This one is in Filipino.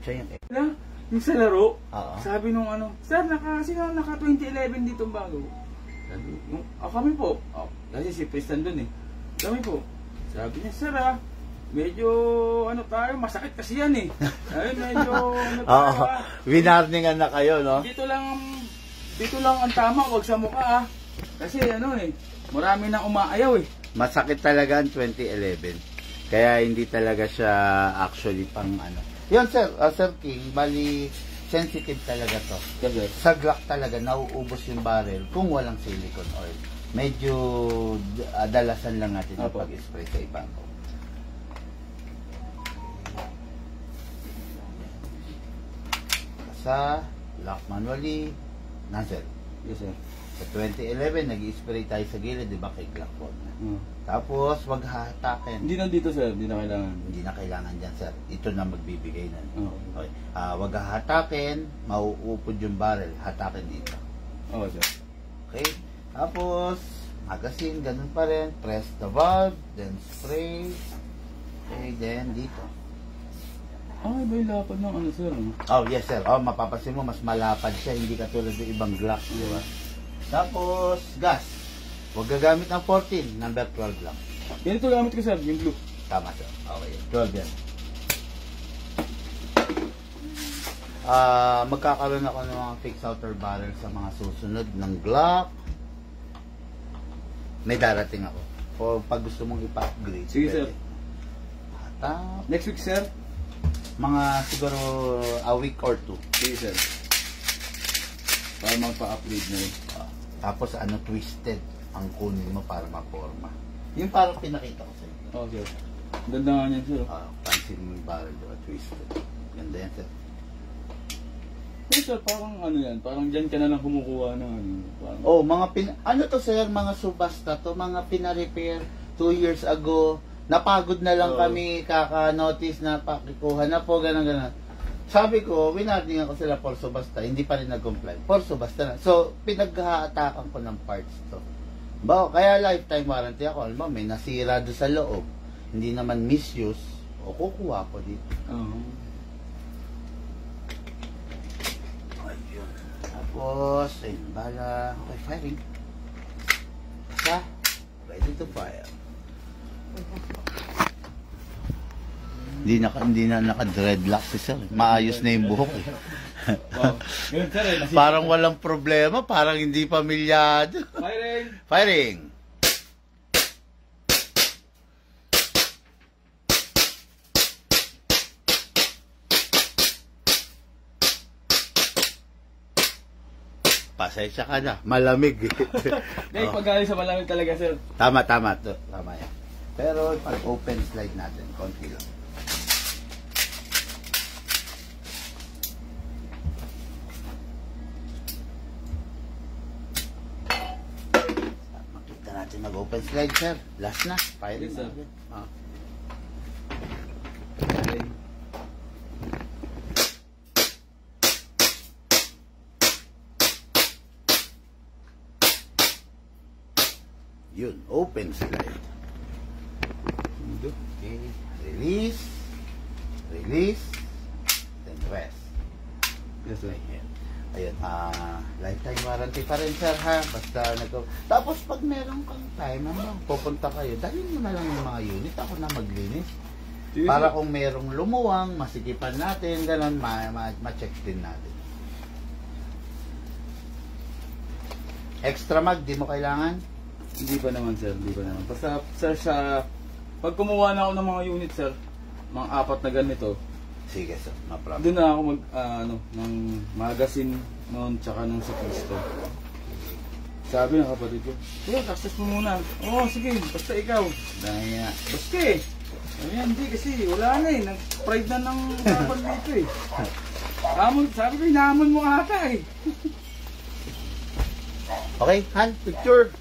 Siya yung yung sa laro, Oo. sabi nung ano, sir, sino naka 2011 dito bago? Sabi, kami po. Kasi si Preston dun eh. Kami po. Sabi niya, sir medyo ano tayo, masakit kasi yan eh. Ay, medyo Oo. Winarningan na kayo, no? Dito lang ang tama, wag sa mukha Kasi ano eh, marami nang umaayaw eh. Masakit talaga ang 2011. Kaya hindi talaga siya actually pang ano. Yun sir, Sir King, bali sensitive talaga to. Kasi Sa Glock talaga, nauubos yung barrel kung walang silicone oil. Medyo dalasan lang natin yung pag-spray sa ibang. Sa lock manually, nozzle. yes sir. Sa 2011, nag-spray tayo sa gilid, di ba, kay Glock 4 Tapos, wag hatakin. Hindi na dito sir, hindi na kailangan. Hindi na kailangan dyan, sir. Ito na magbibigay na. Okay. Wag hatakin, mauupod yung barrel. Hatakin dito. Oo sir. Okay? Tapos, magazine, ganun pa rin. Press the valve, then spray. Okay, then dito. Iba yung lapad ng ano sir. Oh, yes sir. Oh, mapapansin mo, mas malapad siya. Hindi katulad ng ibang Glock. Di ba? Tapos, gas. Huwag gagamit ng 14, number 12 lang. Yan ito gamit ko sir, yung blue. Tama sir. Okay, 12 yan. Magkakaroon ako ng mga fixed outer barrel sa mga susunod ng Glock. May darating ako. O pag gusto mong ipa-upgrade. Sige sir. Tap. Next week sir. Mga siguro a week or 2. Sige sir. Para magpa-upgrade na rin. Tapos ano, twisted ang kunin mo para maporma. Yung parang pinakita ko sa inyo. Okay. Ganda nga niyan sir. Pansin mo yung barrel, diba? Twisted. Ganda yan sir. Hey sir, parang ano yan? Parang dyan ka na lang kumukuha ng ano. Parang... Mga ano to sir, mga subasta to, mga pina-repair 2 years ago. Napagod na lang kami kaka-notice na pakikuha na po, gano'n. Sabi ko, winarding ako sila for subasta, hindi pa rin nag-comply. For subasta na. So, pinag-haatakan ko ng parts to. Kaya lifetime warranty ako. Alam mo, may nasira doon sa loob. Hindi naman misuse. O kukuha ko dito. Ayun. Tapos, ayun, bala. Okay, firing. Isa. Ready to fire. Hindi na naka-dreadlock si sir. Maayos na yung buhok eh. Wow. Yun, sir, Parang walang problema, parang hindi pamilyado. Firing! Firing! Pasensya ka na, malamig. Dahil pag galing sa malamig talaga sir. Tama. Tama yan. Pero pag open slide natin, konti lang. Makita natin mag-open slide, sir. Last na. Firing. Yes, sir. Okay. Yun, open slide. Okay, release, then rest. Yes sir. Ayun, lifetime warranty pa rin sir ha, basta tapos pag meron kang time, pupunta kayo, dalhin mo na lang yung mga unit, ako na maglinis. Para kung merong lumuwang, masikipan natin, ganun, ma-check din natin. Extra mag, di mo kailangan? Hindi pa naman sir, hindi pa naman. Basta sir, pag kumuha na ako ng mga unit sir, mga 4 na ganito. Sige sir, no problem. Doon na ako ng magazine noon, tsaka nung sa Cristo. Sabi ng kapatid ko, access mo muna. Oo, sige, basta ikaw. Dahil nga. Basta eh. Hindi kasi, wala na eh. Nag-pride na ng kapal dito eh. Sabi ko, inaamon mo ata eh. Okay, hand, picture.